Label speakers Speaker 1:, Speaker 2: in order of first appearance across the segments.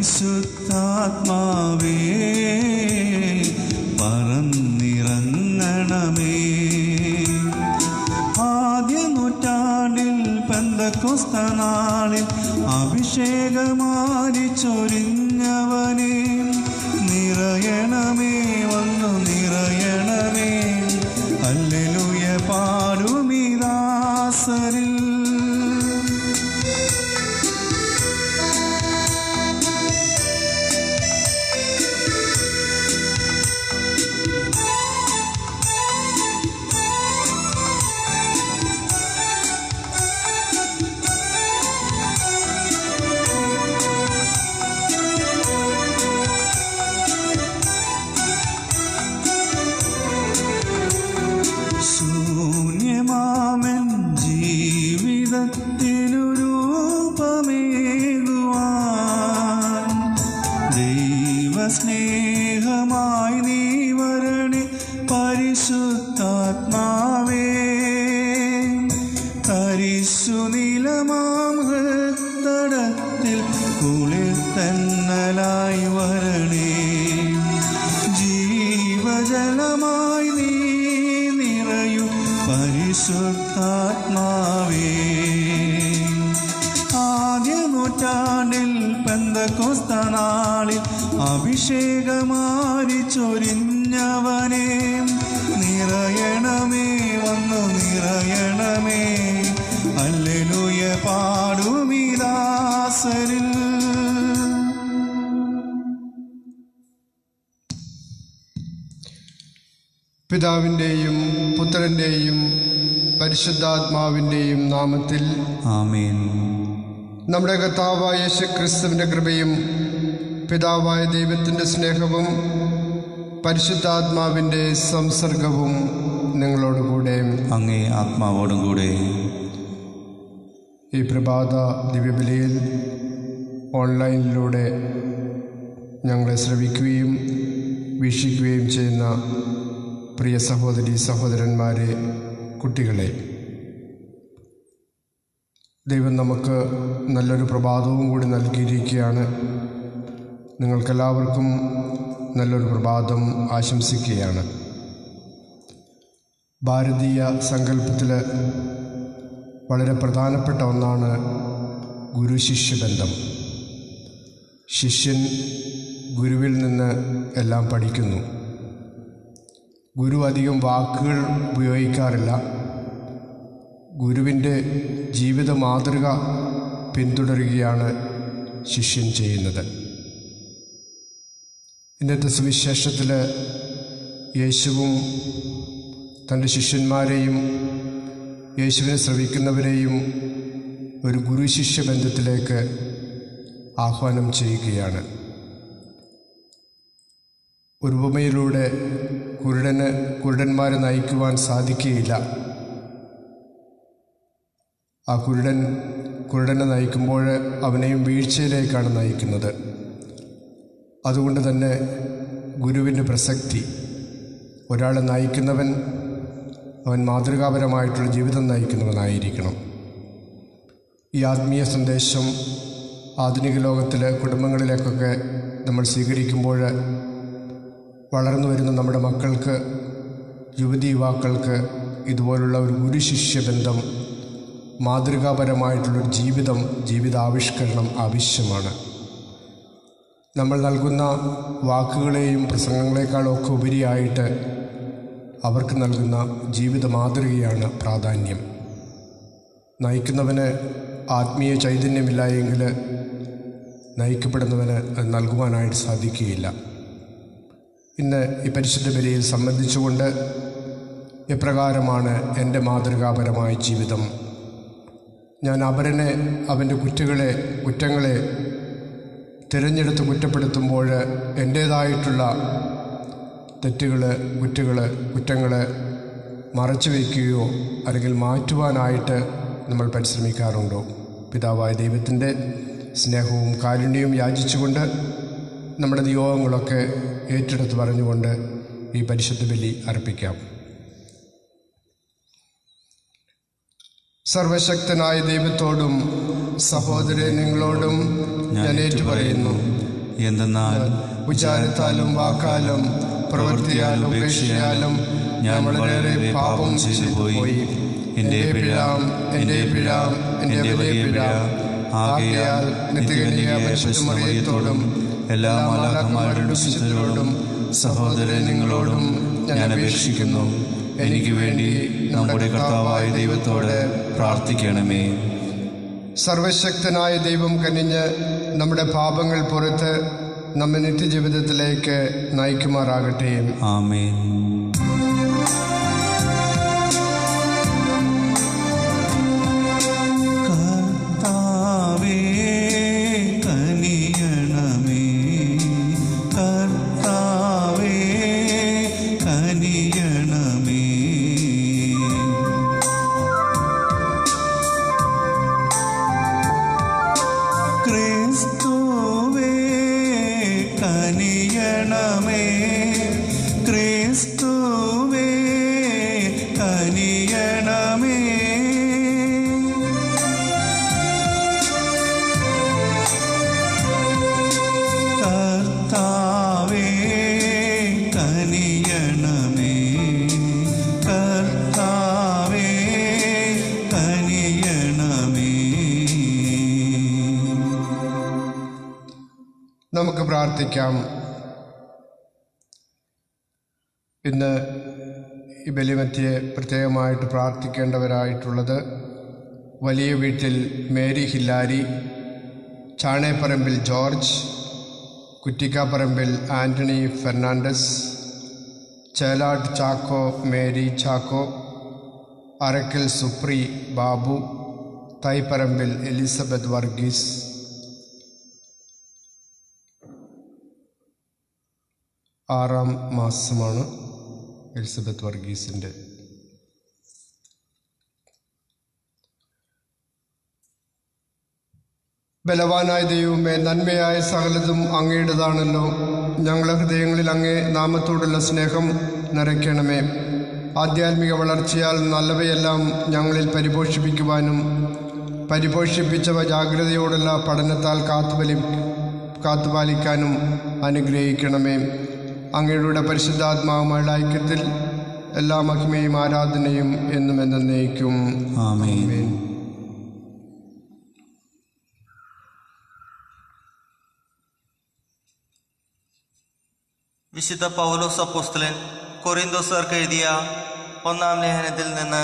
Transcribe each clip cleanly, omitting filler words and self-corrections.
Speaker 1: പരിശുദ്ധാത്മാവേ പറന്നിറങ്ങണമേ. ആദ്യ നൂറ്റാണ്ടിൽ പെന്തക്കോസ്തനാളിൽ അഭിഷേകമാരി ചൊരിഞ്ഞവനെ നിറയണമേ, വന്നു നിറയണമേ. ഹല്ലേലൂയ പാടുമീ ദാസരിൽ. ശൂന്യമാമൻ ജീവിതത്തിനു രൂപമേകുവാൻ ദൈവസ്നേഹമായി നീ വരണേ പരിശുദ്ധാത്മാവേ. തരിശുനിലമാം ഹൃത്തടത്തിൽ കുളിർ തന്നലായി വരണേ. ജീവജലമായി നീ പരിശുദ്ധാത്മാവേ. ആദ്യ നൂറ്റാണ്ടിൽ പെന്തക്കോസ്തനാളിൽ അഭിഷേകമാരി ചൊരിഞ്ഞവനെ നിറയണമേ, വന്നു നിറയണമേ. ഹല്ലേലൂയ പാടുമീ ദാസരിൽ.
Speaker 2: പിതാവിൻ്റെയും പുത്രൻ്റെയും പരിശുദ്ധാത്മാവിൻ്റെയും നാമത്തിൽ
Speaker 1: ആമേൻ.
Speaker 2: നമ്മുടെ കർത്താവായ യേശുക്രിസ്തുവിൻ്റെ കൃപയും പിതാവായ ദൈവത്തിൻ്റെ സ്നേഹവും പരിശുദ്ധാത്മാവിൻ്റെ സംസർഗവും നിങ്ങളോടുകൂടെ
Speaker 1: അങ്ങേ ആത്മാവോടും കൂടെ.
Speaker 2: ഈ പ്രഭാത ദിവ്യബലിയിൽ ഓൺലൈനിലൂടെ ഞങ്ങളെ ശ്രവിക്കുകയും വീക്ഷിക്കുകയും ചെയ്യുന്ന പ്രിയ സഹോദരി സഹോദരന്മാരെ, കുട്ടികളെ, ദൈവം നമുക്ക് നല്ലൊരു പ്രഭാതവും കൂടി നൽകിയിരിക്കുകയാണ്. നിങ്ങൾക്കെല്ലാവർക്കും നല്ലൊരു പ്രഭാതം ആശംസിക്കുകയാണ്. ഭാരതീയ സങ്കല്പത്തിൽ വളരെ പ്രധാനപ്പെട്ട ഒന്നാണ് ഗുരു-ശിഷ്യബന്ധം. ശിഷ്യൻ ഗുരുവിൽ നിന്ന് എല്ലാം പഠിക്കുന്നു. ഗുരു അധികം വാക്കുകൾ ഉപയോഗിക്കാറില്ല. ഗുരുവിൻ്റെ ജീവിത മാതൃക പിന്തുടരുകയാണ് ശിഷ്യൻ ചെയ്യുന്നത്. ഇന്നത്തെ സുവിശേഷത്തിൽ യേശുവും തൻ്റെ ശിഷ്യന്മാരെയും യേശുവിനെ ശ്രവിക്കുന്നവരെയും ഒരു ഗുരു-ശിഷ്യ ബന്ധത്തിലേക്ക് ആഹ്വാനം ചെയ്യുകയാണ്. ഒരു ഉപമയിലൂടെ കുരുടന്മാരെ നയിക്കുവാൻ സാധിക്കുകയില്ല. ആ കുരുടനെ നയിക്കുമ്പോൾ അവനെയും വീഴ്ചയിലേക്കാണ് നയിക്കുന്നത്. അതുകൊണ്ട് തന്നെ ഗുരുവിൻ്റെ പ്രസക്തി, ഒരാളെ നയിക്കുന്നവൻ അവൻ മാതൃകാപരമായിട്ടുള്ള ജീവിതം നയിക്കുന്നവനായിരിക്കണം. ഈ ആത്മീയ സന്ദേശം ആധുനിക ലോകത്തിലെ കുടുംബങ്ങളിലേക്കൊക്കെ നമ്മൾ സ്വീകരിക്കുമ്പോൾ വളർന്നു വരുന്ന നമ്മുടെ മക്കൾക്ക്, യുവതി യുവാക്കൾക്ക് ഇതുപോലുള്ള ഒരു ഗുരു-ശിഷ്യ ബന്ധം, മാതൃകാപരമായിട്ടുള്ളൊരു ജീവിതാവിഷ്കരണം ആവശ്യമാണ്. നമ്മൾ നൽകുന്ന വാക്കുകളെയും പ്രസംഗങ്ങളെക്കാളൊക്കെ ഉപരിയായിട്ട് അവർക്ക് നൽകുന്ന ജീവിത മാതൃകയാണ് പ്രാധാന്യം. നയിക്കുന്നവന് ആത്മീയ ചൈതന്യമില്ല എങ്കിൽ നയിക്കപ്പെടുന്നവന് അത് നൽകുവാനായിട്ട് സാധിക്കുകയില്ല. ഇന്ന് ഈ പരിശുദ്ധ ബലിയിൽ സംബന്ധിച്ചുകൊണ്ട് എപ്രകാരമാണ് എൻ്റെ മാതൃകാപരമായ ജീവിതം? ഞാൻ അപരനെ അവൻ്റെ കുറ്റങ്ങളെ തിരഞ്ഞെടുത്ത് കുറ്റപ്പെടുത്തുമ്പോൾ എൻ്റേതായിട്ടുള്ള കുറ്റങ്ങളെ മറച്ചു വയ്ക്കുകയോ അല്ലെങ്കിൽ മാറ്റുവാനായിട്ട് നമ്മൾ പരിശ്രമിക്കാറുണ്ടോ? പിതാവായ ദൈവത്തിൻ്റെ സ്നേഹവും കാരുണ്യവും യാചിച്ചുകൊണ്ട് നമ്മുടെ നിയോഗങ്ങളൊക്കെ ഏറ്റെടുത്ത് പറഞ്ഞുകൊണ്ട് ഈ പരിശുദ്ധ ബലി അർപ്പിക്കാം. സർവശക്തനായ ദൈവത്തോടും സഹോദരൻ നിങ്ങളോടും ഞാൻ ഏറ്റുപറയുന്നു,
Speaker 1: എന്തെന്നാൽ
Speaker 2: വിചാരത്താലും വാക്കാലും പ്രവൃത്തിയാലും ഉപേക്ഷയാലും ഞാൻ വളരെയേറെ പാപം ചെയ്തു പോയി. എൻ്റെ പിഴ, എൻ്റെ പിഴ, എൻ്റെ വലിയ പിഴ. ആകയാൽ നിത്യകന്യകയായ പരിശുദ്ധ മറിയത്തോടും എല്ലാ മാലാഖമാരോടും വിശുദ്ധരോടും സഹോദരൻ നിങ്ങളോടും ഞാൻ അപേക്ഷിക്കുന്നു, എനിക്ക് വേണ്ടി നമ്മുടെ കർത്താവായ ദൈവത്തോട് പ്രാർത്ഥിക്കണമേ. സർവശക്തനായ ദൈവം കനിഞ്ഞ് നമ്മുടെ പാപങ്ങൾ പുറത്ത് നമ്മെ നിത്യജീവിതത്തിലേക്ക് നയിക്കുമാറാകട്ടെ.
Speaker 1: ആമേൻ. കർത്താവേ കനിയണമേ, കർത്താവേ കനിയണമേ. ക്രിസ്തുവേ കനിയണമേ, ക്രിസ്തുവേ കനിയണമേ. കർത്താവേ കനിയണമേ, കർത്താവേ കനിയണമേ.
Speaker 2: നമുക്ക് പ്രാർത്ഥിക്കാം. ഇന്ന് ഈ ബലിമധ്യയെ പ്രത്യേകമായിട്ട് പ്രാർത്ഥിക്കേണ്ടവരായിട്ടുള്ളത് വലിയ വീട്ടിൽ Mary Hillary, Chaneparambil George, Kuttikkaparambil Antony Fernandes, Chelatt Chacko Mary Chacko, Arakkal Supri Babu, Thaiparambil Elizabeth Varghese. 6ാം മാസമാണ് എലിസബത്ത് വർഗീസിൻ്റെ. ബലവാനായ ദൈവമേ, നന്മയായ സകലതും അങ്ങയുടേതാണല്ലോ. ഞങ്ങളുടെ ഹൃദയങ്ങളിൽ അങ്ങേ നാമത്തോടുള്ള സ്നേഹം നിറയ്ക്കണമേ. ആധ്യാത്മിക വളർച്ചയാൽ നല്ലവയെല്ലാം ഞങ്ങളിൽ പരിപോഷിപ്പിക്കുവാനും പരിപോഷിപ്പിച്ചവ ജാഗ്രതയോടുള്ള പഠനത്താൽ കാത്തുപാലിക്കാനും അനുഗ്രഹിക്കണമേ. അങ്ങയുടെ പരിശുദ്ധാത്മാവുമായുള്ള ഐക്യത്തിൽ എല്ലാ മഹിമയും ആരാധനയും എന്നും എന്നേക്കും.
Speaker 1: ആമേൻ.
Speaker 3: വിശുദ്ധ പൗലോസ് അപ്പോസ്തലൻ കൊറിന്തോസുകാർക്ക് എഴുതിയ 1-ാം ലേഖനത്തിൽ നിന്ന്: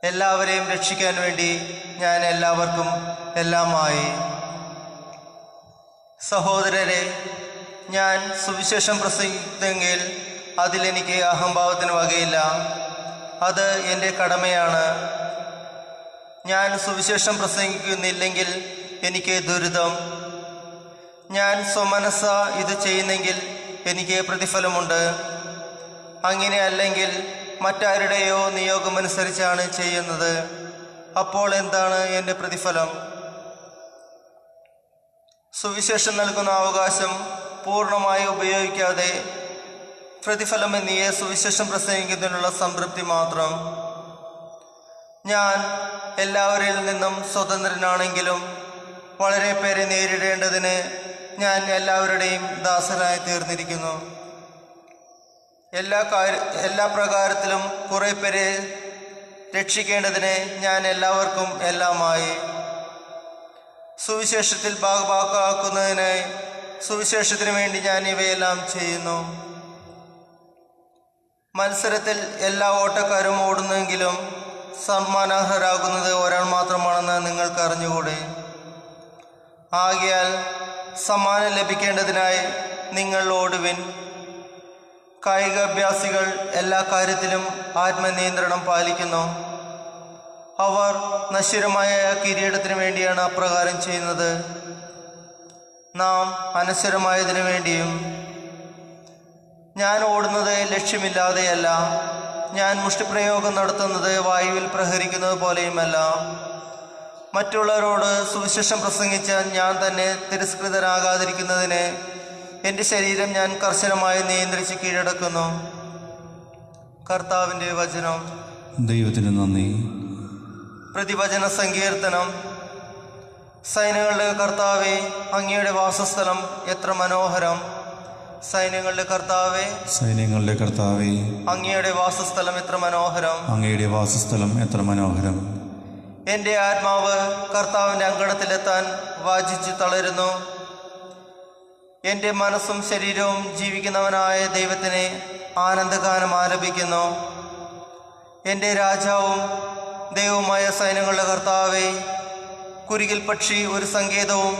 Speaker 3: എല്ലാവരെയും രക്ഷിക്കാൻ വേണ്ടി ഞാൻ എല്ലാവർക്കും എല്ലാമായി. സഹോദരരെ, ഞാൻ സുവിശേഷം പ്രസംഗിക്കുന്നെങ്കിൽ അതിലെനിക്ക് അഹംഭാവത്തിന് വകയില്ല. അത് എൻ്റെ കടമയാണ്. ഞാൻ സുവിശേഷം പ്രസംഗിക്കുന്നില്ലെങ്കിൽ എനിക്ക് ദുരിതം. ഞാൻ സ്വമനസ്സ ഇത് ചെയ്യുന്നെങ്കിൽ എനിക്ക് പ്രതിഫലമുണ്ട്. അങ്ങനെ അല്ലെങ്കിൽ മറ്റാരുടെയോ നിയോഗമനുസരിച്ചാണ് ചെയ്യുന്നത്. അപ്പോൾ എന്താണ് എൻ്റെ പ്രതിഫലം? സുവിശേഷം നൽകുന്ന അവകാശം പൂർണ്ണമായി ഉപയോഗിക്കാതെ പ്രതിഫലം എന്നിയെ സുവിശേഷം പ്രസംഗിക്കുന്നതിനുള്ള സംതൃപ്തി മാത്രം. ഞാൻ എല്ലാവരിൽ നിന്നും സ്വതന്ത്രനാണെങ്കിലും വളരെ പേരെ നേരിടേണ്ടതിന് ഞാൻ എല്ലാവരുടെയും ദാസനായി തീർന്നിരിക്കുന്നു. എല്ലാ പ്രകാരത്തിലും കുറെ പേരെ രക്ഷിക്കേണ്ടതിന് ഞാൻ എല്ലാവർക്കും എല്ലാമായി. സുവിശേഷത്തിൽ ഭാഗമാക്കുന്നതിനായി സുവിശേഷത്തിന് വേണ്ടി ഞാൻ ഇവയെല്ലാം ചെയ്യുന്നു. മത്സരത്തിൽ എല്ലാ ഓട്ടക്കാരും ഓടുന്നെങ്കിലും സമ്മാനാർഹരാകുന്നത് ഒരാൾ മാത്രമാണെന്ന് നിങ്ങൾക്ക് അറിഞ്ഞുകൂടെ? ആകയാൽ സമ്മാനം ലഭിക്കേണ്ടതിനായി നിങ്ങൾ ഓടുവിൻ. കായികാഭ്യാസികൾ എല്ലാ കാര്യത്തിലും ആത്മനിയന്ത്രണം പാലിക്കുന്നു. അവർ നശ്വരമായ കിരീടത്തിന് വേണ്ടിയാണ് അപ്രകാരം ചെയ്യുന്നത്. നാം അനശ്വരമായതിനു വേണ്ടിയും. ഞാൻ ഓടുന്നത് ലക്ഷ്യമില്ലാതെയല്ല. ഞാൻ മുഷ്ടിപ്രയോഗം നടത്തുന്നത് വായുവിൽ പ്രഹരിക്കുന്നത് പോലെയുമല്ല. മറ്റുള്ളവരോട് സുവിശേഷം പ്രസംഗിച്ചാൽ ഞാൻ തന്നെ തിരസ്കൃതരാകാതിരിക്കുന്നതിന് എൻ്റെ ശരീരം ഞാൻ കർശനമായി നിയന്ത്രിച്ച് കീഴടക്കുന്നു. കർത്താവിൻ്റെ വചനം.
Speaker 1: ദൈവത്തിന് നന്ദി.
Speaker 3: പ്രതിവചന സങ്കീർത്തനം. സൈന്യങ്ങളുടെ കർത്താവേ, അങ്ങയുടെ വാസസ്ഥലം എത്ര മനോഹരം. സൈന്യങ്ങളുടെ കർത്താവേ,
Speaker 1: സൈന്യങ്ങളുടെ കർത്താവേ,
Speaker 3: അങ്ങയുടെ വാസസ്ഥലം എത്ര മനോഹരം.
Speaker 1: അങ്ങയുടെ വാസസ്ഥലം എത്ര മനോഹരം.
Speaker 3: എൻ്റെ ആത്മാവ് കർത്താവിൻ്റെ അങ്കണത്തിലെത്താൻ വാഞ്ചിച്ച് തളരുന്നു. എൻ്റെ മനസ്സും ശരീരവും ജീവിക്കുന്നവനായ ദൈവത്തിനെ ആനന്ദഗാനം ആലപിക്കുന്നു. എൻ്റെ രാജാവും ദൈവവുമായ സൈന്യങ്ങളുടെ കർത്താവേ, കുരുകിൽ പക്ഷി ഒരു സങ്കേതവും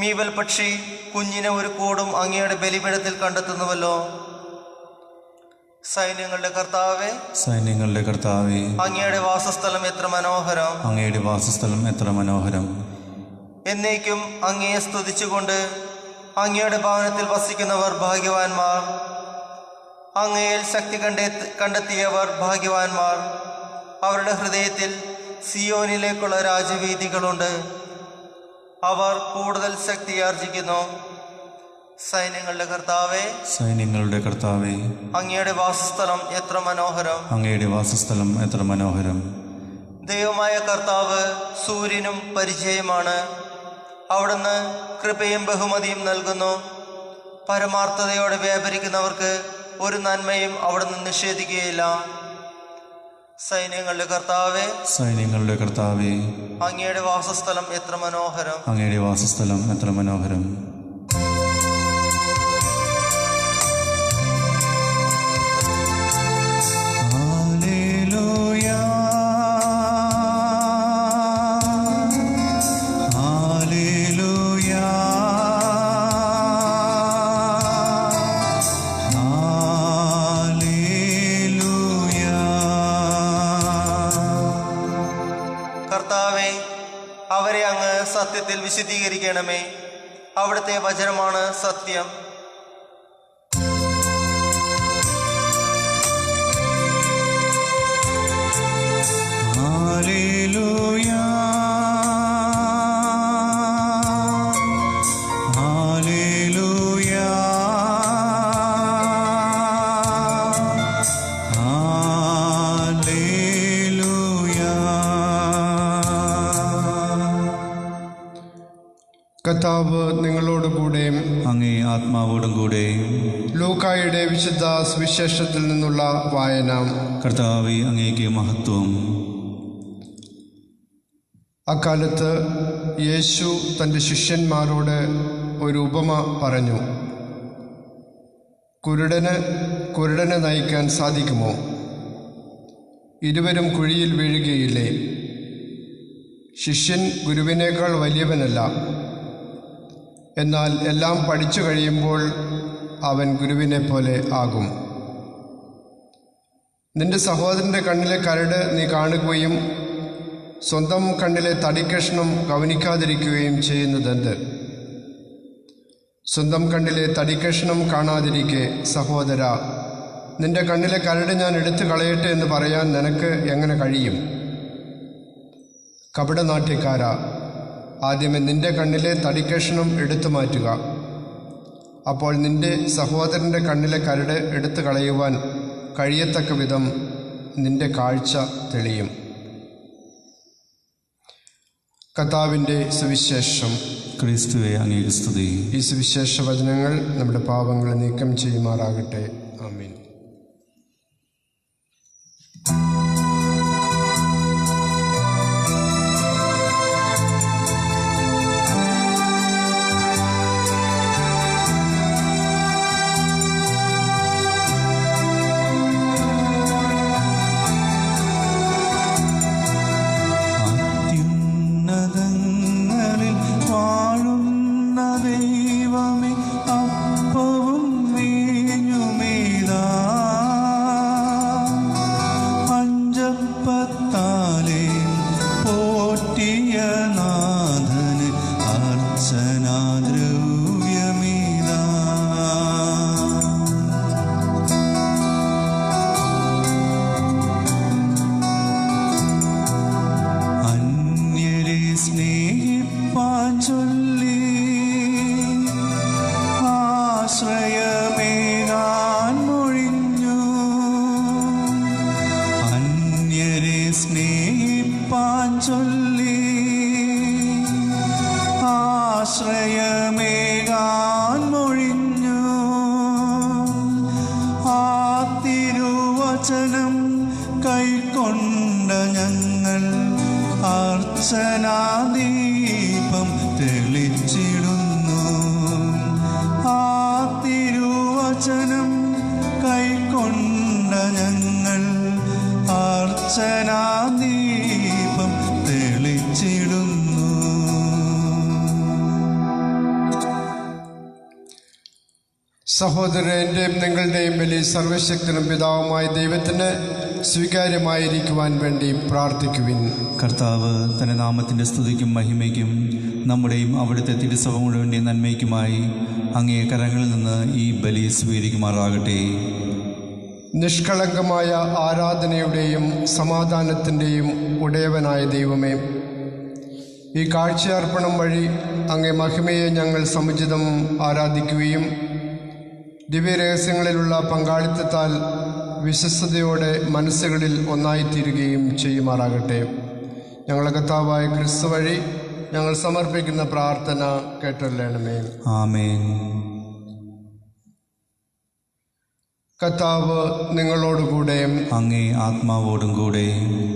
Speaker 3: മീവൽ പക്ഷി കുഞ്ഞിനെ ഒരു കൂടും അങ്ങയുടെ ബലിപീഠത്തിൽ കണ്ടെത്തുന്നുവല്ലോ. സൈന്യങ്ങളുടെ കർത്താവേ,
Speaker 1: സൈന്യങ്ങളുടെ കർത്താവേ,
Speaker 3: അങ്ങയുടെ വാസസ്ഥലം എത്ര മനോഹരം.
Speaker 1: അങ്ങയുടെ വാസസ്ഥലം എത്ര മനോഹരം.
Speaker 3: എന്നേക്കും അങ്ങയെ സ്തുതിച്ചുകൊണ്ട് അങ്ങയുടെ ഭവനത്തിൽ വസിക്കുന്നവർ ഭാഗ്യവാന്മാർ. അങ്ങയിൽ ശക്തി കണ്ടെത്തിയവർ ഭാഗ്യവാന്മാർ. അവരുടെ ഹൃദയത്തിൽ സിയോനിലേക്കുള്ള രാജവീഥികളുണ്ട്. അവർ കൂടുതൽ ശക്തിയാർജിക്കുന്നു. സൈന്യങ്ങളുടെ കർത്താവേ,
Speaker 1: സൈന്യങ്ങളുടെ കർത്താവേ,
Speaker 3: അങ്ങയുടെ വാസസ്ഥലം എത്ര മനോഹരം.
Speaker 1: അങ്ങയുടെ വാസസ്ഥലം എത്ര മനോഹരം.
Speaker 3: ദൈവമായ കർത്താവ് സൂര്യനും പരിചയമാണ്. അവിടുന്ന് കൃപയും ബഹുമതിയും നൽകുന്നു. പരമാർത്ഥതയോടെ വ്യാപരിക്കുന്നവർക്ക് ഒരു നന്മയും അവിടുന്ന് നിഷേധിക്കുകയില്ല. സൈന്യങ്ങളുടെ കർത്താവേ,
Speaker 1: സൈന്യങ്ങളുടെ കർത്താവേ,
Speaker 3: അങ്ങയുടെ വാസസ്ഥലം എത്ര മനോഹരം.
Speaker 1: അങ്ങയുടെ വാസസ്ഥലം എത്ര മനോഹരം. ഹല്ലേലൂയാ, ഹല്ലേലൂയാ, ഹല്ലേലൂയാ.
Speaker 3: കർത്താവേ, അവരെ അങ്ങ് സത്യത്തിൽ വിശുദ്ധീകരിക്കണമേ. അവിടുത്തെ വചനമാണ് സത്യം.
Speaker 1: ഹല്ലേലൂയാ, ഹല്ലേലൂയാ, ഹല്ലേലൂയാ.
Speaker 2: കർത്താവ് നിങ്ങളോടുകൂടെ.
Speaker 1: അങ്ങേ ആത്മാവോടും കൂടെ.
Speaker 2: ലൂക്കായുടെ വിശുദ്ധ സുവിശേഷത്തിൽ നിന്നുള്ള വായന.
Speaker 1: കർത്താവേ, അങ്ങേക്ക് മഹത്വം.
Speaker 2: അക്കാലത്ത് യേശു തൻ്റെ ശിഷ്യന്മാരോട് ഒരു ഉപമ പറഞ്ഞു. കുരുടനെ നയിക്കാൻ സാധിക്കുമോ? ഇരുവരും കുഴിയിൽ വീഴുകയില്ലേ? ശിഷ്യൻ ഗുരുവിനേക്കാൾ വലിയവനല്ല. എന്നാൽ എല്ലാം പഠിച്ചു കഴിയുമ്പോൾ അവൻ ഗുരുവിനെ പോലെ ആകും. നിന്റെ സഹോദരൻ്റെ കണ്ണിലെ കരട് നീ കാണുകയും സ്വന്തം കണ്ണിലെ തടിക്കഷ്ണം ഗൗനിക്കാതിരിക്കുകയും ചെയ്യുന്നതെന്ത്? സ്വന്തം കണ്ണിലെ തടിക്കഷ്ണം കാണാതിരിക്കെ സഹോദര, നിന്റെ കണ്ണിലെ കരട് ഞാൻ എടുത്തു കളയട്ടെ എന്ന് പറയാൻ നിനക്ക് എങ്ങനെ കഴിയും? കപടനാട്യക്കാരാ, ആദ്യമേ നിന്റെ കണ്ണിലെ തടിക്കഷ്ണം എടുത്തു മാറ്റുക. അപ്പോൾ നിന്റെ സഹോദരൻ്റെ കണ്ണിലെ കരട് എടുത്തു കളയുവാൻ കഴിയത്തക്ക വിധം നിന്റെ കാഴ്ച തെളിയും. കർത്താവിൻ്റെ സുവിശേഷം.
Speaker 1: ക്രിസ്തുവേ, അങ്ങേക്ക് സ്തുതി.
Speaker 2: ഈ സുവിശേഷ വചനങ്ങൾ നമ്മുടെ പാപങ്ങളെ നീക്കം ചെയ്യുമാറാകട്ടെ. ആമീൻ.
Speaker 1: അത്യുന്നതങ്ങളിൽ വാഴുന്ന ദൈവമേ, അപ്പവും വീഞ്ഞുമീതാ പഞ്ചപ്പത്താലെ പോറ്റിയ നാഥന് അർച്ചനാദ്രവ്യമീതാ. അന്യരെ സ്നേഹിപ്പാൻ ചൊല്ലി ഫലമേകാൻ മൊഴിഞ്ഞു. ആ തിരുവചനം കൈക്കൊണ്ട ഞങ്ങൾ അർച്ചനാദീപം തെളിച്ചിടുന്നു. ആ തിരുവചനം കൈക്കൊണ്ട ഞങ്ങൾ അർച്ചനാദീപം തെളിച്ചിടുന്നു.
Speaker 2: സഹോദരൻ്റെയും നിങ്ങളുടെയും ബലി സർവശക്തനും പിതാവുമായ ദൈവത്തിന് സ്വീകാര്യമായിരിക്കുവാൻ വേണ്ടി പ്രാർത്ഥിക്കുവിൻ.
Speaker 1: കർത്താവ് തന്റെ നാമത്തിൻ്റെ സ്തുതിക്കും മഹിമയ്ക്കും നമ്മുടെയും അവിടുത്തെ തിരുസഭ മുഴുവൻ്റെ നന്മയ്ക്കുമായി അങ്ങേ കരങ്ങളിൽ നിന്ന് ഈ ബലി സ്വീകരിക്കുമാറാകട്ടെ.
Speaker 2: നിഷ്കളങ്കമായ ആരാധനയുടെയും സമാധാനത്തിൻ്റെയും ഉടയവനായ ദൈവമേ, ഈ കാഴ്ചയർപ്പണം വഴി അങ്ങേ മഹിമയെ ഞങ്ങൾ സമുചിതം ആരാധിക്കുകയും ദിവ്യരഹസ്യങ്ങളിലുള്ള പങ്കാളിത്തത്താൽ വിശ്വസ്തയോടെ മനസ്സുകളിൽ ഒന്നായിത്തീരുകയും ചെയ്യുമാറാകട്ടെ. ഞങ്ങളുടെ കർത്താവായ ക്രിസ്തു വഴി ഞങ്ങൾ സമർപ്പിക്കുന്ന പ്രാർത്ഥന കേട്ടറിയണമേ.
Speaker 1: ആമേൻ.
Speaker 2: കർത്താവ് നിങ്ങളോടുകൂടെ
Speaker 1: അങ്ങേ ആത്മാവോടും കൂടെ.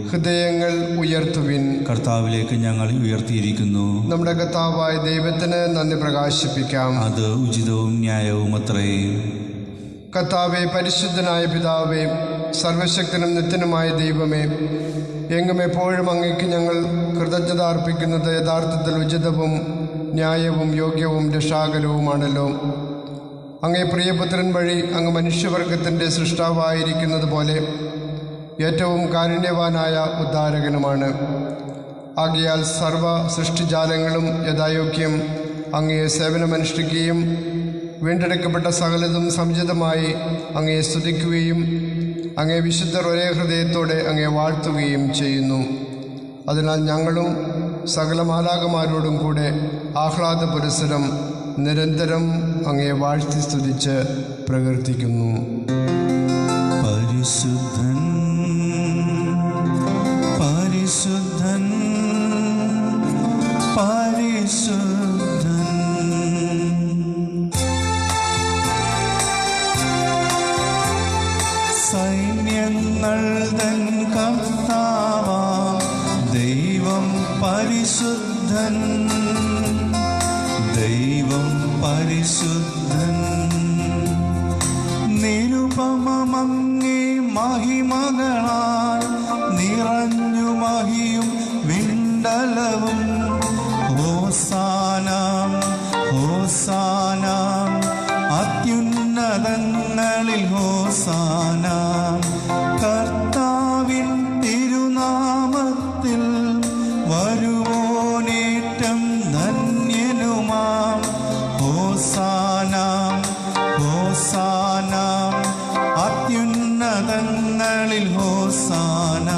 Speaker 2: ഹൃദയങ്ങൾ ഉയർത്തുവിൻ.
Speaker 1: കർത്താവിലേക്ക് ഞങ്ങൾ ഉയർത്തിയിരിക്കുന്നു.
Speaker 2: നമ്മുടെ കർത്താവായ ദൈവത്തിന് നന്ദി പ്രകാശിപ്പിക്കാം.
Speaker 1: അത് ഉചിതവും ന്യായവും അത്രേ.
Speaker 2: കർത്താവേ, പരിശുദ്ധനായ പിതാവേ, സർവശക്തനും നിത്യനുമായ ദൈവമേ, എങ്ങും എപ്പോഴും അങ്ങേക്ക് ഞങ്ങൾ കൃതജ്ഞത അർപ്പിക്കുന്നത് യഥാർത്ഥത്തിൽ ഉചിതവും ന്യായവും യോഗ്യവും രക്ഷാകരവുമാണല്ലോ. അങ്ങേ പ്രിയപുത്രൻ വഴി അങ്ങ് മനുഷ്യവർഗത്തിൻ്റെ സൃഷ്ടാവായിരിക്കുന്നത് പോലെ ഏറ്റവും കാരുണ്യവാനായ ഉദ്ധാരകനുമാണ്. ആകയാൽ സർവ സൃഷ്ടിജാലങ്ങളും യഥായോഗ്യം അങ്ങയെ സേവനമനുഷ്ഠിക്കുകയും വീണ്ടെടുക്കപ്പെട്ട സകലതും സമുചിതമായി അങ്ങയെ സ്തുതിക്കുകയും അങ്ങേ വിശുദ്ധർ ഒരേ ഹൃദയത്തോടെ അങ്ങയെ വാഴ്ത്തുകയും ചെയ്യുന്നു. അതിനാൽ ഞങ്ങളും സകല മാലാഖമാരോടും കൂടെ ആഹ്ലാദ പുരസ്സരം നിരന്തരം അങ്ങയെ വാഴ്ത്തി സ്തുതിച്ച് പ്രകീർത്തിക്കുന്നു.
Speaker 1: പരിശുദ്ധൻ പരിശുദ്ധൻ പരിശുദ്ധൻ. സൈന്യങ്ങൾ തൻ കർത്താവാം ദൈവം പരിശുദ്ധൻ. ദൈവം പരിശുദ്ധൻ. നിരുപമങ്ങേ മഹിമകളാൽ നിറഞ്ഞു മഹിയും വിണ്ടലവും. ഹോസാന ഹോസാന അത്യുന്നതങ്ങളിൽ ഹോസാന. കർത്താവിൻ തിരുനാമത്തിൽ വരുവോനേറ്റം ധന്യനുമാം. ഹോസാന ഹോസാന അത്യുന്നതങ്ങളിൽ ഹോസാന.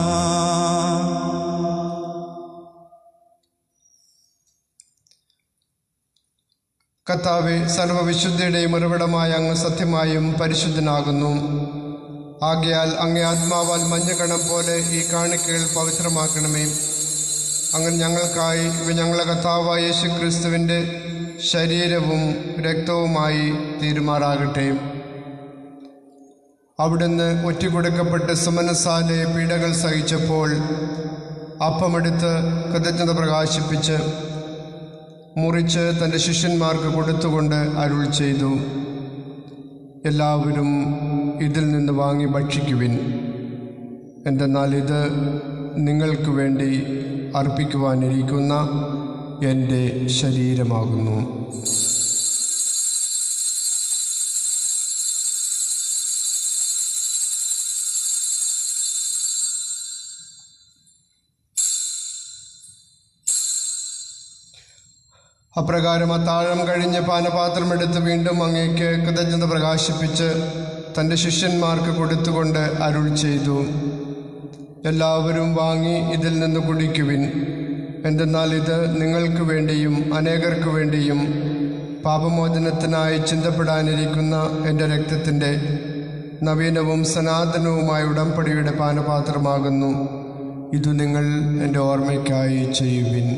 Speaker 2: കർത്താവേ, സർവവിശുദ്ധിയുടെയും ഉറവിടമായ അങ്ങ് സത്യമായും പരിശുദ്ധനാകുന്നു. ആകയാൽ അങ്ങേ ആത്മാവാൽ മഞ്ഞകണം പോലെ ഈ കാണിക്കകൾ പവിത്രമാക്കണമേ. അങ്ങനെ ഞങ്ങൾക്കായി ഇവ ഞങ്ങളെ കർത്താവായ യേശു ക്രിസ്തുവിൻ്റെ ശരീരവും രക്തവുമായി തീരുമാറാകട്ടെ. അവിടുന്ന് ഒറ്റിക്കൊടുക്കപ്പെട്ട് സുമനസാലെ പീഡകൾ സഹിച്ചപ്പോൾ അപ്പമെടുത്ത് കൃതജ്ഞത പ്രകാശിപ്പിച്ച് മുറിച്ച് തൻ്റെ ശിഷ്യന്മാർക്ക് കൊടുത്തുകൊണ്ട് അരുൾ ചെയ്തു, എല്ലാവരും ഇതിൽ നിന്ന് വാങ്ങി ഭക്ഷിക്കുവിൻ. എന്തെന്നാൽ ഇത് നിങ്ങൾക്ക് വേണ്ടി അർപ്പിക്കുവാനിരിക്കുന്ന എൻ്റെ ശരീരമാകുന്നു. അപ്രകാരം അത്താഴം കഴിഞ്ഞ് പാനപാത്രമെടുത്ത് വീണ്ടും അങ്ങേക്ക് കൃതജ്ഞത പ്രകാശിപ്പിച്ച് തൻ്റെ ശിഷ്യന്മാർക്ക് കൊടുത്തുകൊണ്ട് അരുൾ ചെയ്തു, എല്ലാവരും വാങ്ങി ഇതിൽ നിന്ന് കുടിക്കുവിൻ. എന്തെന്നാൽ ഇത് നിങ്ങൾക്ക് വേണ്ടിയും അനേകർക്ക് വേണ്ടിയും പാപമോചനത്തിനായി ചിന്തപ്പെടാനിരിക്കുന്ന എൻ്റെ രക്തത്തിൻ്റെ നവീനവും സനാതനവുമായ ഉടമ്പടിയുടെ പാനപാത്രമാകുന്നു. ഇത് നിങ്ങൾ എൻ്റെ ഓർമ്മയ്ക്കായി ചെയ്യുവിൻ.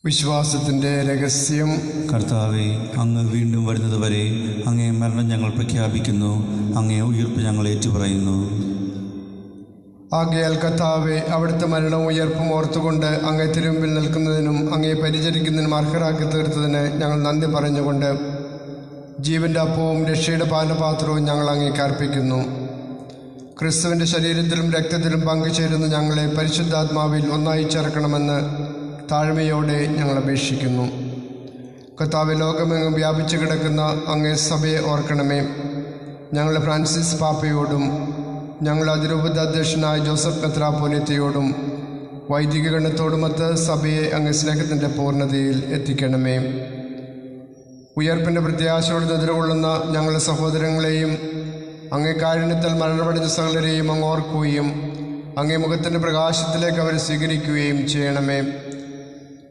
Speaker 2: വിശ്വാസത്തിൻ്റെ രഹസ്യം.
Speaker 1: കർത്താവെ, അങ്ങ് വീണ്ടും വരുന്നതുവരെ അങ്ങേ മരണം ഞങ്ങൾ പ്രഖ്യാപിക്കുന്നു, അങ്ങേ ഉയിർപ്പ് ഞങ്ങൾ ഏറ്റുപറയുന്നു.
Speaker 2: ആകയാൽ കർത്താവെ, അവിടുത്തെ മരണവും ഉയർപ്പും ഓർത്തുകൊണ്ട് അങ്ങേ തിരുമുമ്പിൽ നിൽക്കുന്നതിനും അങ്ങേ പരിചരിക്കുന്നതിനും അർഹരാക്കി തീർത്തതിന് ഞങ്ങൾ നന്ദി പറഞ്ഞുകൊണ്ട് ജീവൻ്റെ അപ്പവും രക്ഷയുടെ പാനപാത്രവും ഞങ്ങൾ അങ്ങേക്ക് അർപ്പിക്കുന്നു. ക്രിസ്തുവിൻ്റെ ശരീരത്തിലും രക്തത്തിലും പങ്കുചേരുന്ന ഞങ്ങളെ പരിശുദ്ധാത്മാവിൽ ഒന്നായി ചേർക്കണമെന്ന് താഴ്മയോടെ ഞങ്ങൾ അപേക്ഷിക്കുന്നു. കർത്താവെ, ലോകമെങ്ങും വ്യാപിച്ചു കിടക്കുന്ന അങ്ങേ സഭയെ ഓർക്കണമേ. ഞങ്ങളുടെ ഫ്രാൻസിസ് പാപ്പയോടും ഞങ്ങളുടെ അതിരൂപത അധ്യക്ഷനായ ജോസഫ് മെത്രാപ്പോലീത്തയോടും വൈദിക ഗണത്തോടുമൊത്ത് സഭയെ അങ്ങേ സ്നേഹത്തിൻ്റെ പൂർണ്ണതയിൽ എത്തിക്കണമേ. ഉയർപ്പിൻ്റെ പ്രത്യാശയോട് നിദ്രകൊള്ളുന്ന ഞങ്ങളുടെ സഹോദരങ്ങളെയും അങ്ങേ കാരുണ്യത്താൽ മരണമടഞ്ഞ സകലരെയും അങ്ങ് ഓർക്കുകയും അങ്ങേ മുഖത്തിൻ്റെ പ്രകാശത്തിലേക്ക് അവരെ സ്വീകരിക്കുകയും ചെയ്യണമേ.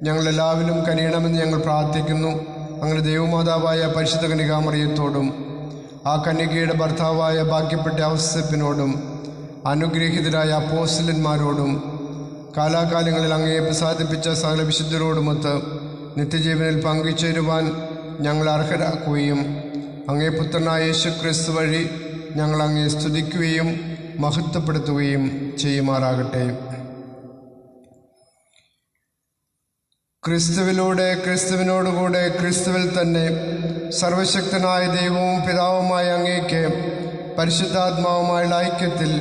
Speaker 2: ഞങ്ങളെല്ലാവരും കനിയണമെന്ന് ഞങ്ങൾ പ്രാർത്ഥിക്കുന്നു. അങ്ങനെ ദൈവമാതാവായ പരിശുദ്ധ കന്യകാമറിയത്തോടും ആ കന്യകയുടെ ഭർത്താവായ ഭാഗ്യപ്പെട്ട ഔസേപ്പിനോടും അനുഗ്രഹീതരായ അപ്പോസ്തലന്മാരോടും കാലാകാലങ്ങളിൽ അങ്ങയെ പ്രസാദിപ്പിച്ച സകല വിശുദ്ധരോടുമൊത്ത് നിത്യജീവനിൽ പങ്കുചേരുവാൻ ഞങ്ങൾ അർഹരാക്കുകയും അങ്ങേ പുത്രനായ യേശു ക്രിസ്തു വഴി ഞങ്ങൾ അങ്ങയെ സ്തുതിക്കുകയും മഹത്വപ്പെടുത്തുകയും ചെയ്യുമാറാകട്ടെ. ക്രിസ്തുവിലൂടെ, ക്രിസ്തുവിനോടുകൂടെ, ക്രിസ്തുവിൽ തന്നെ സർവശക്തനായ ദൈവവും പിതാവുമായ അങ്ങേക്ക് പരിശുദ്ധാത്മാവുമായുള്ള ഐക്യത്തിൽ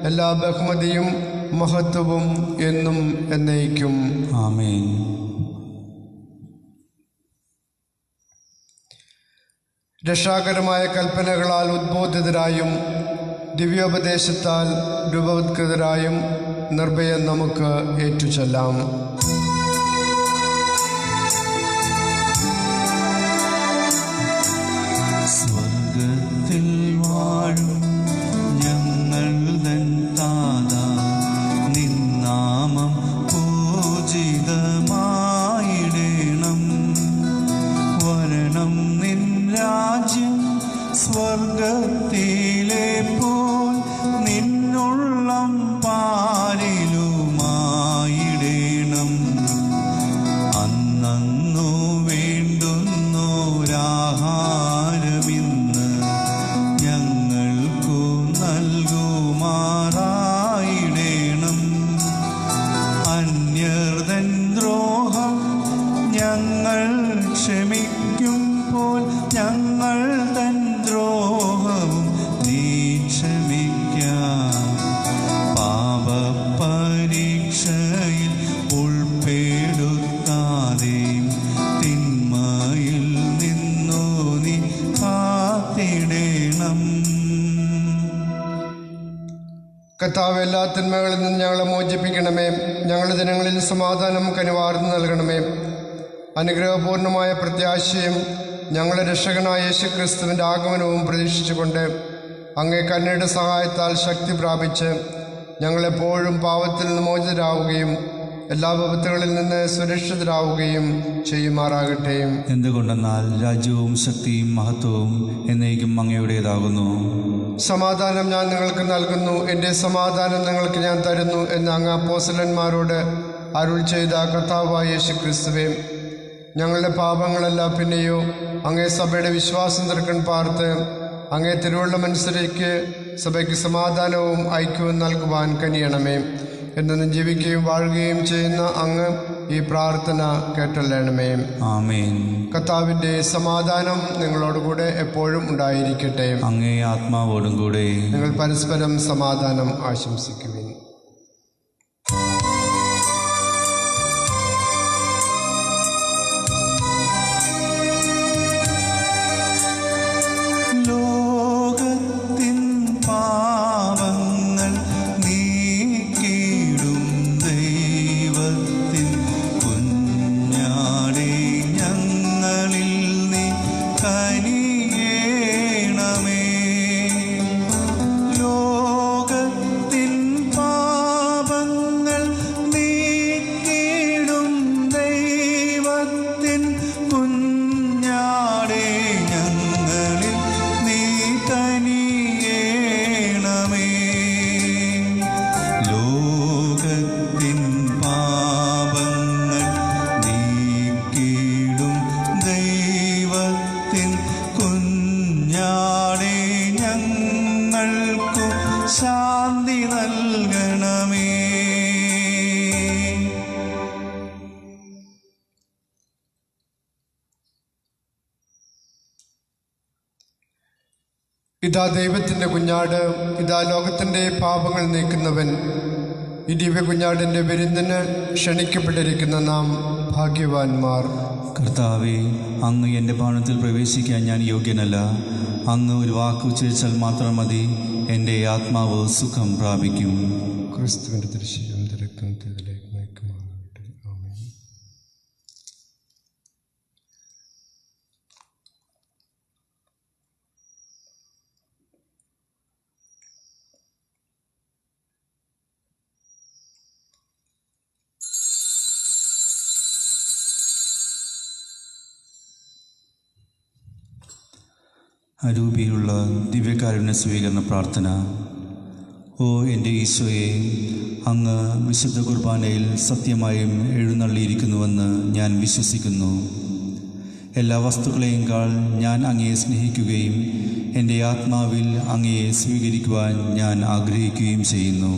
Speaker 2: എല്ലാ ബഹുമതിയും മഹത്വവും എന്നും എന്നേക്കും.
Speaker 1: ആമേൻ.
Speaker 2: രക്ഷാകരമായ കൽപ്പനകളാൽ ഉദ്ബോധിതരായും ദിവ്യോപദേശത്താൽ രൂപവത്കൃതരായും നിർഭയം നമുക്ക് ഏറ്റുചൊല്ലാം.
Speaker 1: സ്വർഗത്തിൽ വാഴും ഞങ്ങൾ തൻ താതാ, നിൻ നാമം പൂജിതമായിടേണം. വരണം നിൻ രാജ്യം, സ്വർഗത്തിലെ പോൽ നിന്നുള്ളം പാരിലുമായിടേണം. അന്നന്നു വേണ്ടുന്നോരാഹാരമിന്ന് ഞങ്ങൾക്കു നൽകുമാറായിടേണം. അന്യർതൻ ദ്രോഹം ഞങ്ങൾ ക്ഷമിക്കുമ്പോൾ ഞങ്ങൾ തൻ ദ്രോഹവും നീ ക്ഷമിക്കാം. പാപപരീക്ഷയിൽ ഉൾപ്പെടുത്താതെ തിന്മയിൽ നിന്നു നീ കാത്തിടേണം.
Speaker 2: കർത്താവ്, എല്ലാ തിന്മകളിൽ നിന്ന് ഞങ്ങളെ മോചിപ്പിക്കണമേ. ഞങ്ങളുടെ ജനങ്ങളിൽ സമാധാനം കനിവാർന്നു നൽകണമേ. അനുഗ്രഹപൂർണമായ പ്രത്യാശയും ഞങ്ങളുടെ രക്ഷകനായ യേശു ക്രിസ്തുവിൻ്റെ ആഗമനവും പ്രതീക്ഷിച്ചുകൊണ്ട് അങ്ങേ കരുണയുടെ സഹായത്താൽ ശക്തി പ്രാപിച്ച് ഞങ്ങളെപ്പോഴും പാപത്തിൽ നിന്ന് മോചിതരാവുകയും എല്ലാ വിപത്തുകളിൽ നിന്ന് സുരക്ഷിതരാവുകയും ചെയ്യുമാറാകട്ടെ.
Speaker 1: എന്തുകൊണ്ടെന്നാൽ രാജ്യവും ശക്തിയും മഹത്വവും എന്നേക്കും അങ്ങയുടേതാകുന്നു.
Speaker 2: സമാധാനം ഞാൻ നിങ്ങൾക്ക് നൽകുന്നു, എൻ്റെ സമാധാനം നിങ്ങൾക്ക് ഞാൻ തരുന്നു എന്ന് അങ്ങ് അപ്പോസ്തലന്മാരോട് അരുൾ ചെയ്ത കർത്താവായ യേശു ക്രിസ്തുവേ, ഞങ്ങളുടെ പാപങ്ങളെല്ലാം പിന്നെയോ അങ്ങേ സഭയുടെ വിശ്വാസം തീർക്കൻ പാർത്ത് അങ്ങേ തിരുവള്ളമനുസരിച്ച് സഭയ്ക്ക് സമാധാനവും ഐക്യവും നൽകുവാൻ കനിയണമേ. എന്നും ജീവിക്കുകയും വാഴുകയും ചെയ്യുന്ന അങ്ങ് ഈ പ്രാർത്ഥന കേട്ടല്ലണമേ.
Speaker 1: ആമേൻ.
Speaker 2: കർത്താവിൻ്റെ സമാധാനം നിങ്ങളോടുകൂടെ എപ്പോഴും ഉണ്ടായിരിക്കട്ടെ.
Speaker 1: അങ്ങേ ആത്മാവോടും കൂടെ.
Speaker 2: നിങ്ങൾ പരസ്പരം സമാധാനം ആശംസിക്കുവിൻ.
Speaker 1: ലോകത്തിൻ പാപങ്ങൾ നീക്കിടും ദൈവത്തിൻ കുഞ്ഞാടേ, ഞങ്ങളിൽ നീ കനിയേണമേ. ലോകത്തിൻ
Speaker 2: ഇതാ ദൈവത്തിൻ്റെ കുഞ്ഞാട്, ഇതാ ലോകത്തിൻ്റെ പാപങ്ങൾ നീക്കുന്നവൻ. ഈ ദിവ്യ കുഞ്ഞാടിൻ്റെ വിരുന്നിന് ക്ഷണിക്കപ്പെട്ടിരിക്കുന്ന നാം ഭാഗ്യവാന്മാർ.
Speaker 1: കർത്താവെ, അങ്ങ് എൻ്റെ ഭവനത്തിൽ പ്രവേശിക്കാൻ ഞാൻ യോഗ്യനല്ല. അങ്ങ് ഒരു വാക്ക് ഉച്ചരിച്ചാൽ മാത്രം മതി, എൻ്റെ ആത്മാവ് സുഖം പ്രാപിക്കും.
Speaker 2: ക്രിസ്തുവിൻ്റെ തിരുശരീരം രക്തത്തിലേക്ക് നയിക്കുമാറാകട്ടെ. ആമേൻ.
Speaker 1: അരൂപിയിലുള്ള ദിവ്യകാരുണ്യ സ്വീകരണ പ്രാർത്ഥന. ഓ എൻ്റെ ഈശോയെ, അങ്ങ് വിശുദ്ധ കുർബാനയിൽ സത്യമായും എഴുന്നള്ളിയിരിക്കുന്നുവെന്ന് ഞാൻ വിശ്വസിക്കുന്നു. എല്ലാ വസ്തുക്കളെയുംക്കാൾ ഞാൻ അങ്ങയെ സ്നേഹിക്കുകയും എൻ്റെ ആത്മാവിൽ അങ്ങയെ സ്വീകരിക്കുവാൻ ഞാൻ ആഗ്രഹിക്കുകയും ചെയ്യുന്നു.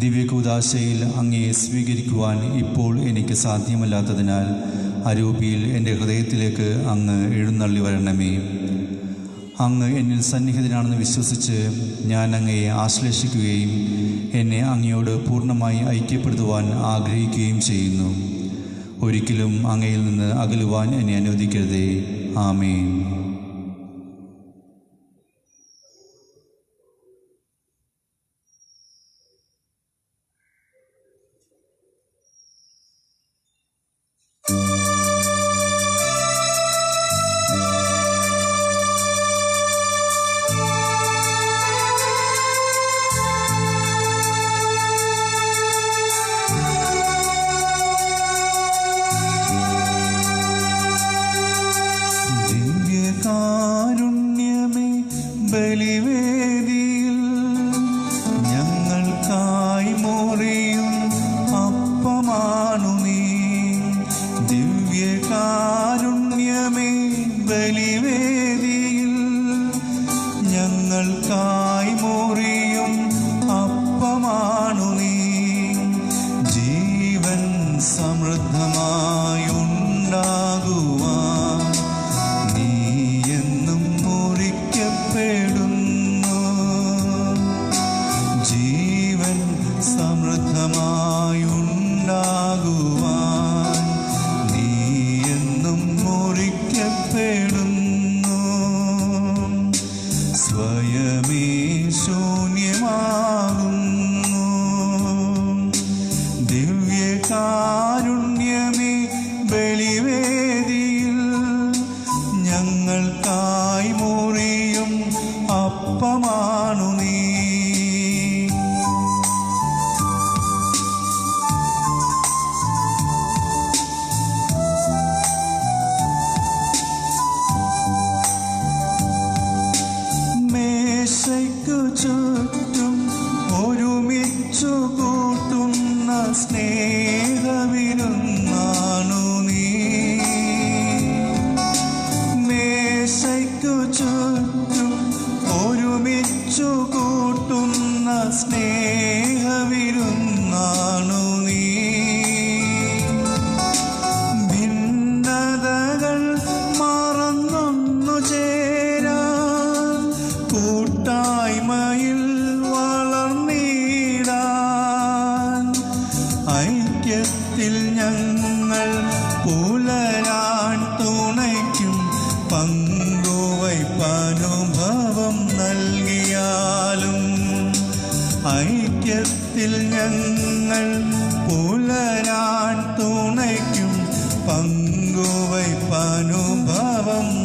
Speaker 1: ദിവ്യകൂദാശയിൽ അങ്ങയെ സ്വീകരിക്കുവാൻ ഇപ്പോൾ എനിക്ക് സാധ്യമല്ലാത്തതിനാൽ അരൂപിയിൽ എൻ്റെ ഹൃദയത്തിലേക്ക് അങ്ങ് എഴുന്നള്ളി വരണമേ. അങ്ങ് എന്നിൽ സന്നിഹിതനാണെന്ന് വിശ്വസിച്ച് ഞാൻ അങ്ങയെ ആശ്ലേഷിക്കുകയും എന്നെ അങ്ങയോട് പൂർണ്ണമായി ഐക്യപ്പെടുത്തുവാൻ ആഗ്രഹിക്കുകയും ചെയ്യുന്നു. ഒരിക്കലും അങ്ങയിൽ നിന്ന് അകലുവാൻ എന്നെ അനുവദിക്കരുതേ. ആമേൻ. ദിവ്യകാരുണ്യമേ, ബലിവേദിയിൽ ഞങ്ങൾക്കായി മുറിയും അപ്പമാണു നീ. ദിവ്യകാരുണ്യമേ, ബലിവേദിയിൽ ഞങ്ങൾക്കായി മുറിയും അപ്പമാണു നീ. ജീവൻ സമൃദ്ധമായുണ്ടാകുവാൻ നീ എന്നും മുറിക്കപ്പെടുന്നു. ജീവൻ സമൃദ്ധമായുണ്ടാകുവാൻ നീ എന്നും മുറിക്കപ്പെടുന്നു. സ്വയമേ ശൂന്യമാകുന്നു. ദിവ്യകാരുണ്യമേ, ബലിവേദിയിൽ ഞങ്ങൾക്കായി മുറിയും അപ്പമാണു നീ. മേശയ്ക്കു ചുറ്റും ഒരുമിച്ചു കൂട്ടുന്ന സ്നേഹവിരുന്നാണു നീ. മേശയ്ക്കു ചുറ്റും ഒരുമിച്ചു കൂട്ടുന്ന സ്നേഹവിരുന്നാണു നീ. ഭിന്നതകൾ മറന്നൊന്നു ചേരാൻ കൂട്ടായ്മയിൽ വളർന്നിടാൻ ഐക്യത്തിൽ ഞങ്ങൾ പുലരാൻ തുണയ്ക്കും പങ്കുവയ്പനുഭവം നൽകിയാലും. ഐക്യത്തിൽ ഞങ്ങൾ പുലരാൻ തുണയ്ക്കും പങ്കുവയ്പനുഭവം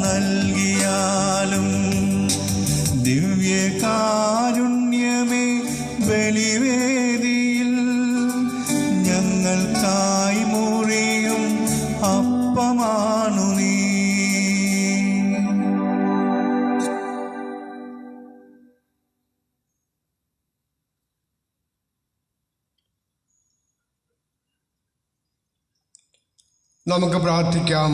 Speaker 1: നൽകിയാലും. ദിവ്യകാരുണ്യമേ, ബലിവേദിയിൽ ഞങ്ങൾക്കായി മുറിയും അപ്പമാണു നീ.
Speaker 2: നമുക്ക് പ്രാർത്ഥിക്കാം.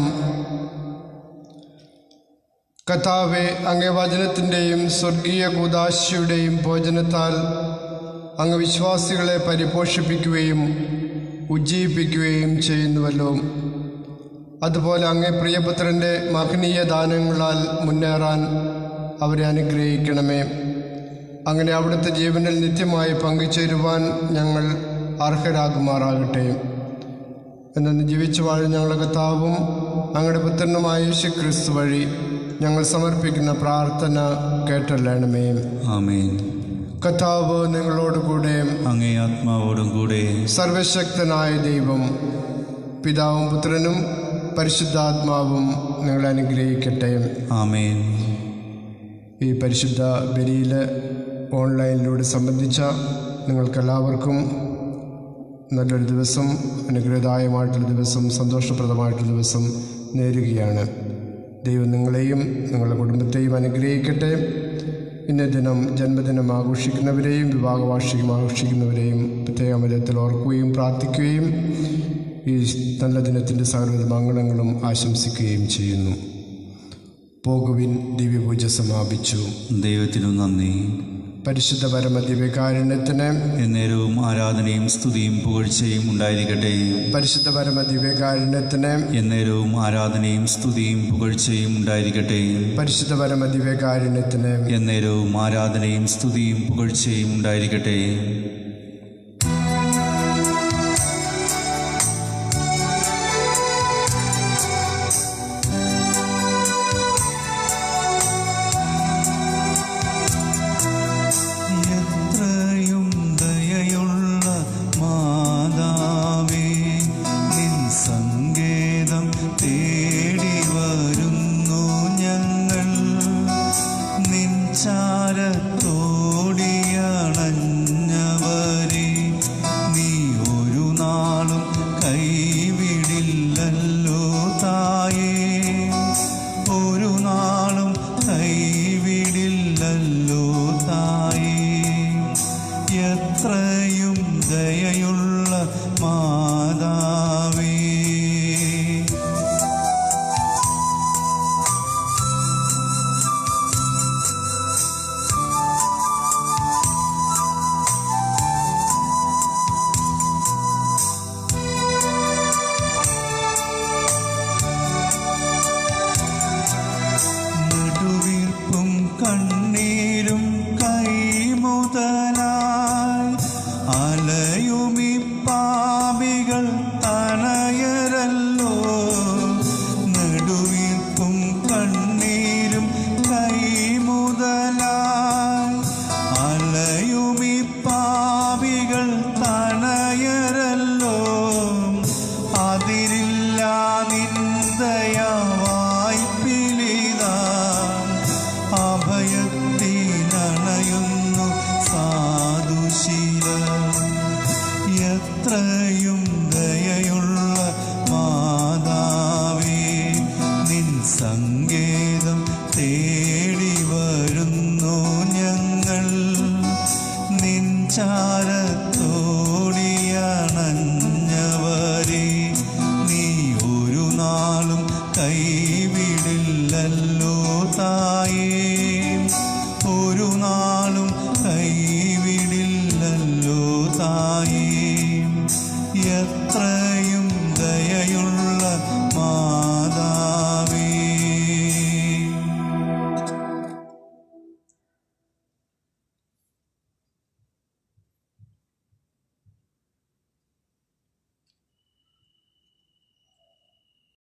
Speaker 2: കർത്താവേ, അങ്ങേ വചനത്തിൻ്റെയും സ്വർഗീയ കൂദാശയുടെയും ഭോജനത്താൽ അങ്ങ് വിശ്വാസികളെ പരിപോഷിപ്പിക്കുകയും ഉജ്ജീവിപ്പിക്കുകയും ചെയ്യുന്നുവല്ലോ. അതുപോലെ അങ്ങേ പ്രിയപുത്രൻ്റെ മഹനീയ ദാനങ്ങളാൽ മുന്നേറാൻ അവരെ അനുഗ്രഹിക്കണമേ. അങ്ങനെ അവിടുത്തെ ജീവനിൽ നിത്യമായി പങ്കുചേരുവാൻ ഞങ്ങൾ അർഹരാകുമാറാകട്ടെ. എന്നു ജീവിച്ചു വാഴും ഞങ്ങളുടെ കർത്താവും അങ്ങയുടെ പുത്രനുമായ യേശു ക്രിസ്തു വഴി ഞങ്ങൾ സമർപ്പിക്കുന്ന പ്രാർത്ഥന കേട്ടല്ലണമേ.
Speaker 1: ആമേൻ.
Speaker 2: കർത്താവ് നിങ്ങളോടുകൂടെ,
Speaker 1: അങ്ങേ ആത്മാവോടും കൂടെ.
Speaker 2: സർവശക്തനായ ദൈവം പിതാവും പുത്രനും പരിശുദ്ധാത്മാവും നിങ്ങളെ അനുഗ്രഹിക്കട്ടെ.
Speaker 1: ആമേൻ.
Speaker 2: ഈ പരിശുദ്ധ ബലിയിൽ ഓൺലൈനിലൂടെ സംബന്ധിച്ച നിങ്ങൾക്കെല്ലാവർക്കും നല്ലൊരു ദിവസം, അനുഗ്രഹദായകമായിട്ടുള്ള ദിവസം, സന്തോഷപ്രദമായിട്ടുള്ള ദിവസം നേരുകയാണ്. ദൈവം നിങ്ങളെയും നിങ്ങളുടെ കുടുംബത്തെയും അനുഗ്രഹിക്കട്ടെ. ഇന്ന ദിനം ജന്മദിനം ആഘോഷിക്കുന്നവരെയും വിവാഹവാർഷികം ആഘോഷിക്കുന്നവരെയും പ്രത്യേക വിധത്തിൽ ഓർക്കുകയും പ്രാർത്ഥിക്കുകയും ഈ നല്ല ദിനത്തിൻ്റെ സകലവിധ മംഗളങ്ങളും ആശംസിക്കുകയും ചെയ്യുന്നു. പോകുവിൻ, ദിവ്യപൂജ സമാപിച്ചു.
Speaker 1: ദൈവത്തിനു നന്ദി.
Speaker 2: പരിശുദ്ധ പരമ ദിവ്യകാരുണ്യത്തിന്
Speaker 1: എന്നേരവും ആരാധനയും സ്തുതിയും പുകഴ്ചയും ഉണ്ടായിരിക്കട്ടെ.
Speaker 2: പരിശുദ്ധ പരമ ദിവ്യകാരുണ്യത്തിന്
Speaker 1: എന്നേരവും ആരാധനയും സ്തുതിയും പുകഴ്ചയും ഉണ്ടായിരിക്കട്ടെ.
Speaker 2: പരിശുദ്ധ പരമ ദിവ്യകാരുണ്യത്തിന്
Speaker 1: എന്നേരവും ആരാധനയും സ്തുതിയും പുകഴ്ചയും ഉണ്ടായിരിക്കട്ടെ. കൈവിടില്ലല്ലോ താ